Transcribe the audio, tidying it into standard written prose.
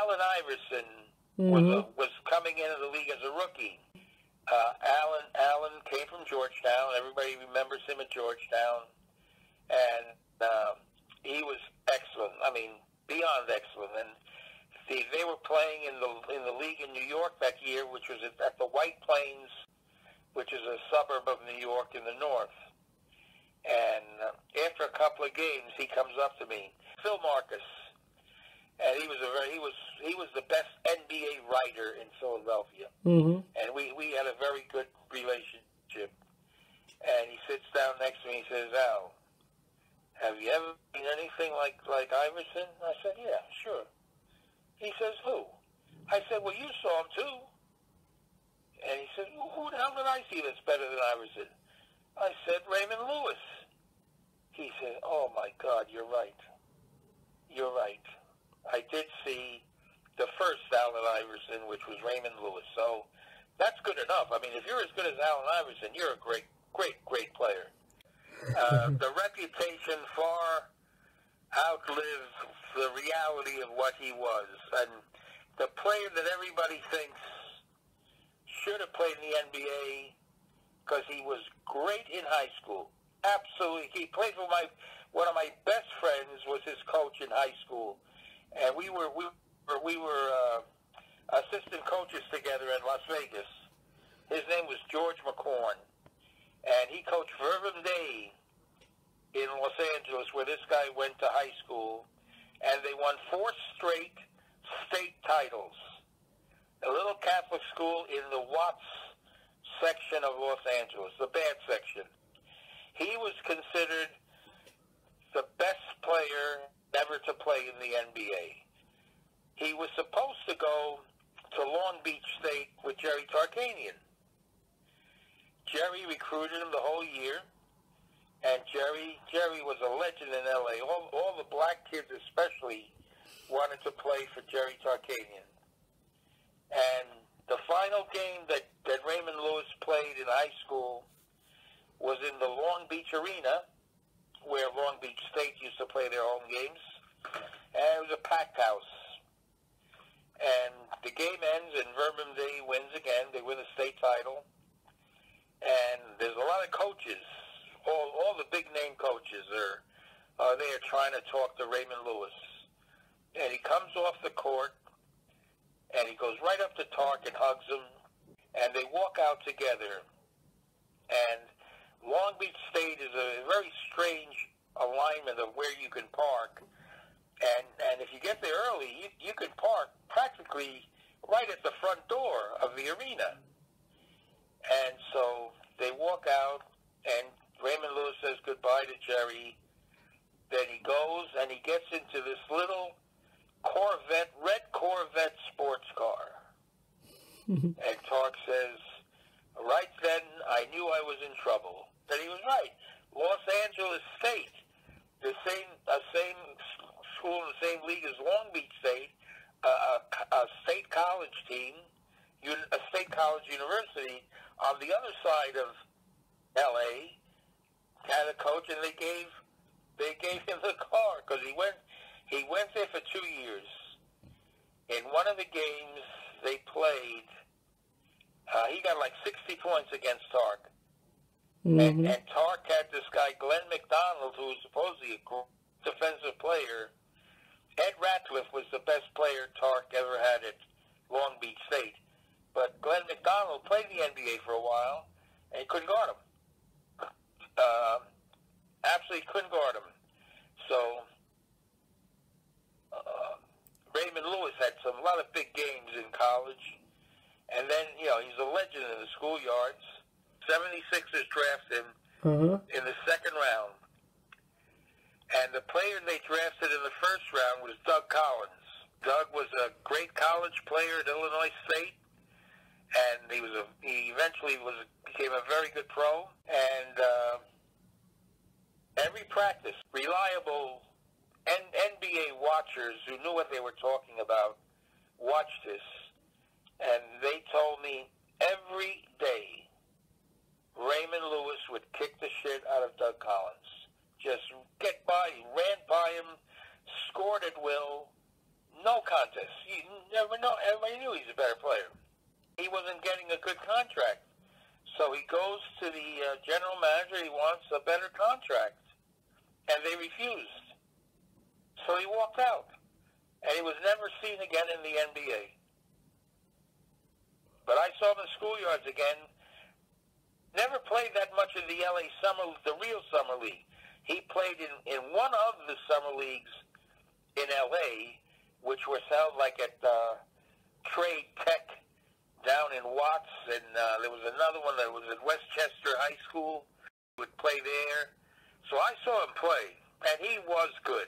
Allen Iverson was coming into the league as a rookie. Allen came from Georgetown. Everybody remembers him at Georgetown. And he was excellent. I mean, beyond excellent. And they were playing in the league in New York that year, which was at the White Plains, which is a suburb of New York in the north. And after a couple of games, he comes up to me, Phil Marcus, and he was the best NBA writer in Philadelphia, and we had a very good relationship. And he sits down next to me. He says, "Al, have you ever seen anything like Iverson?" I said, "Yeah, sure." He says, "Who?" I said, "Well, you saw him too." And he said, "Well, who the hell did I see that's better than Iverson?" I said, "Raymond Lewis." He said, "Oh my God, you're right. You're right. I did see the first Allen Iverson, which was Raymond Lewis." So that's good enough. I mean, if you're as good as Allen Iverson, you're a great player. The reputation far outlived the reality of what he was. And the player that everybody thinks should have played in the NBA, because he was great in high school. Absolutely. He played for one of my best friends was his coach in high school. And we were assistant coaches together at Las Vegas. His name was George McCallum. And he coached Vernon Day in Los Angeles, where this guy went to high school. And they won 4 straight state titles. A little Catholic school in the Watts section of Los Angeles, the bad section. He was considered the best player ever to play in the NBA. He was supposed to go to Long Beach State with Jerry Tarkanian. Jerry recruited him the whole year, and Jerry was a legend in L.A. All the black kids especially wanted to play for Jerry Tarkanian. And the final game that Raymond Lewis played in high school was in the Long Beach Arena, where Long Beach State used to play their home games. And it was a packed house. And the game ends, and Vernon Day wins again. They win the state title. And there's a lot of coaches. All the big-name coaches are there trying to talk to Raymond Lewis. And he comes off the court, and he goes right up to Tark and hugs him, and they walk out together. And Long Beach State is a very strange alignment of where you can park. And if you get there early, you can park practically right at the front door of the arena. And so they walk out, and Raymond Lewis says goodbye to Jerry. Then he goes, and he gets into this little red Corvette sports car. And Tark says, right then, I knew I was in trouble. And he was right. Los Angeles State, the same school in the same league as Long Beach State, a state college team, a state college university on the other side of L.A. had a coach, and they gave him the car because he went there for 2 years. In one of the games they played, he got like 60 points against Tark. And Tark had this guy, Glenn McDonald, who was supposedly a defensive player. Ed Ratcliffe was the best player Tark ever had at Long Beach State. But Glenn McDonald played in the NBA for a while, and he couldn't guard him. Absolutely couldn't guard him. So Raymond Lewis had a lot of big games in college. And then, he's a legend in the schoolyards. 76ers drafted him in the second round. And the player they drafted in the first round was Doug Collins. Doug was a great college player at Illinois State. And he eventually became a very good pro. And every practice, reliable NBA watchers who knew what they were talking about watched this. And they told me every day Raymond Lewis would kick the shit out of Doug Collins. Just get by, he ran by him, scored at will, No contest. You never know. Everybody knew he's a better player. He wasn't getting a good contract. So he goes to the general manager. He wants a better contract. And they refused. So he walked out. And he was never seen again in the NBA. But I saw him in schoolyards again. Never played that much in the LA the real summer league. He played in one of the summer leagues in LA, which was held like at Trade Tech down in Watts, and there was another one that was at Westchester High School. He would play there. So I saw him play, and he was good.